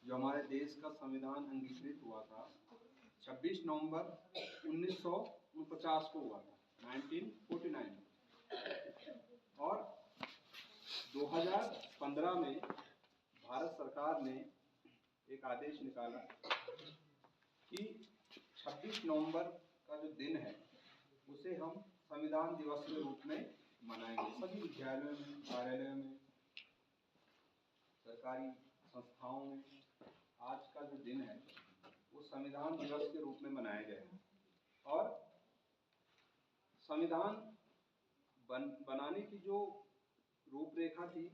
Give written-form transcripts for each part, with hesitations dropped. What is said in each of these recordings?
जो हमारे देश का संविधान अंगीकृत हुआ था 26 नवंबर 1949 को हुआ था, 1949। और 2015 में भारत सरकार ने एक आदेश निकाला कि 26 नवंबर का जो दिन है उसे हम संविधान दिवस के रूप में मनाएंगे। सभी विद्यालयों में, कार्यालयों में, सरकारी संस्थाओं में आज का जो दिन है वो संविधान दिवस के रूप में मनाया गया है। और संविधान बनाने की जो रूपरेखा थी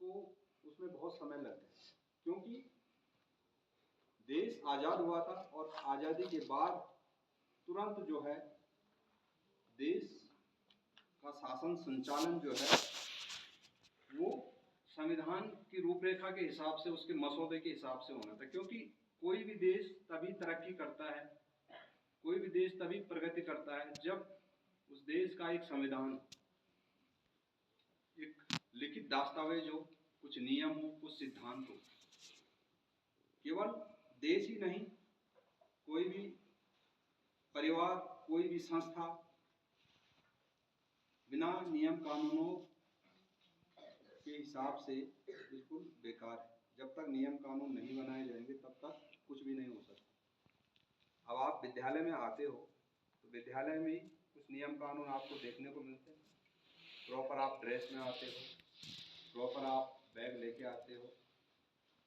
उसमें बहुत समय लग गया, क्योंकि देश आज़ाद हुआ था और आज़ादी के बाद तुरंत जो है देश का शासन संचालन जो है वो संविधान की रूपरेखा के हिसाब से, उसके मसौदे के हिसाब से होना था। क्योंकि कोई भी देश तभी तरक्की करता है, कोई भी देश तभी प्रगति करता है जब उस देश का एक संविधान, एक लिखित दस्तावेज हो, कुछ नियम हो, कुछ सिद्धांत हो। केवल देश ही नहीं, कोई भी परिवार, कोई भी संस्था बिना नियम कानूनों के हिसाब से बिल्कुल बेकार है। जब तक नियम कानून नहीं बनाए जाएंगे तब तक कुछ भी नहीं हो सकता। अब आप विद्यालय में आते हो तो विद्यालय में कुछ नियम कानून आपको देखने को मिलते हैं। प्रॉपर आप ड्रेस में आते हो, प्रॉपर आप बैग लेके आते हो,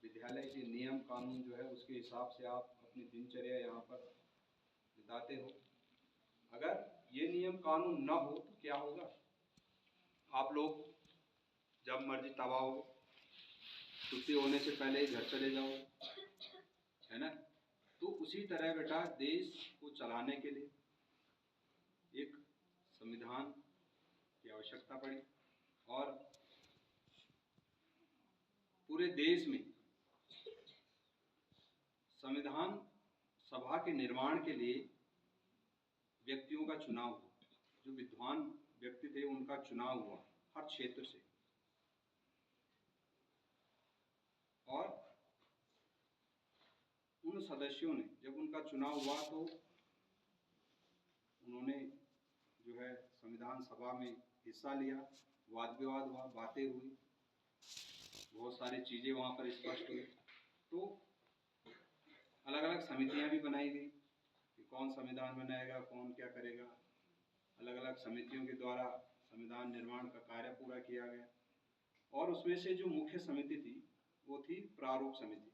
विद्यालय के नियम कानून जो है उसके हिसाब से आप अपनी दिनचर्या यहाँ पर बिताते हो। अगर ये नियम कानून न हो तो क्या होगा? आप लोग जब मर्जी तब आओ, छुट्टी होने से पहले ही घर चले जाओ, है ना? तो उसी तरह बेटा देश को चलाने के लिए एक संविधान की आवश्यकता पड़ी और पूरे देश में संविधान सभा के निर्माण के लिए व्यक्तियों का चुनाव हुआ। जो विद्वान व्यक्ति थे उनका चुनाव हुआ हर क्षेत्र से। और उन सदस्यों ने जब उनका चुनाव हुआ तो उन्होंने जो है संविधान सभा में हिस्सा लिया, वाद विवाद हुआ, बातें हुई, बहुत सारी चीज़ें वहाँ पर स्पष्ट हुई। तो अलग अलग समितियाँ भी बनाई गई कि कौन संविधान बनाएगा, कौन क्या करेगा। अलग अलग समितियों के द्वारा संविधान निर्माण का कार्य पूरा किया गया। और उसमें से जो मुख्य समिति थी वो थी प्रारूप समिति।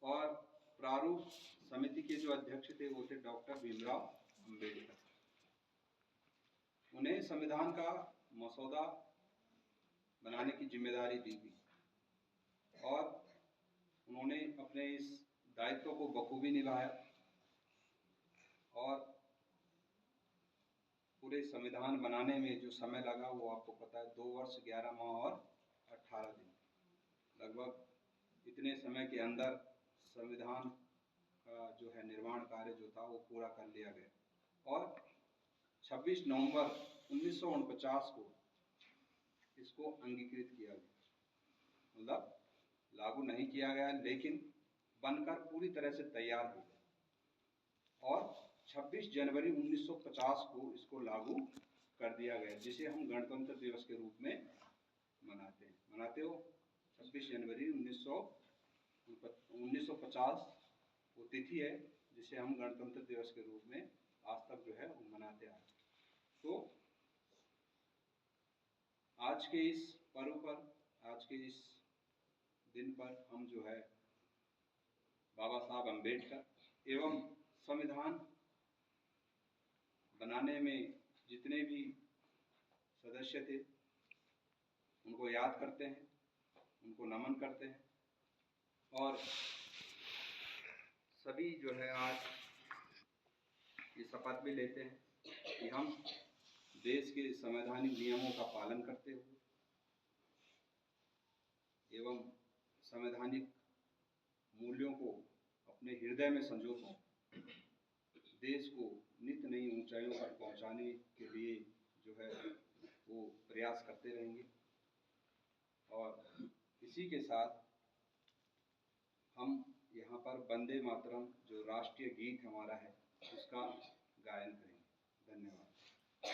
और प्रारूप समिति के जो अध्यक्ष थे वो थे डॉक्टर भीमराव अम्बेडकर। उन्हें संविधान का मसौदा बनाने की जिम्मेदारी दी गई और उन्होंने अपने इस दायित्व को बखूबी निभाया। और पूरे संविधान बनाने में जो समय लगा वो आपको पता है, 2 वर्ष 11 माह और 18 दिन। लगभग इतने समय के अंदर संविधान का जो है निर्माण कार्य जो था वो पूरा कर लिया गया। और 26 नवंबर 1949 को इसको अंगीकृत किया गया, मतलब लागू नहीं किया गया लेकिन बनकर पूरी तरह से तैयार हो गया। और 26 जनवरी 1950 को इसको लागू कर दिया गया, जिसे हम गणतंत्र दिवस के रूप में मनाते हो। 26 जनवरी 1950 वो तिथि है जिसे हम गणतंत्र दिवस के रूप में आज तक जो है वो मनाते आ रहे हैं। तो आज के इस पर्व पर, आज के इस दिन पर हम जो है बाबा साहब अम्बेडकर एवं संविधान बनाने में जितने भी सदस्य थे उनको याद करते हैं, उनको नमन करते हैं। और सभी जो है आज ये शपथ भी लेते हैं कि हम देश के संवैधानिक नियमों का पालन करते हुए एवं संवैधानिक मूल्यों को अपने हृदय में संजोकर देश को नित नई ऊंचाइयों पर पहुंचाने के लिए जो है वो प्रयास करते रहेंगे। और इसी के साथ हम यहाँ पर वंदे मातरम जो राष्ट्रीय गीत हमारा है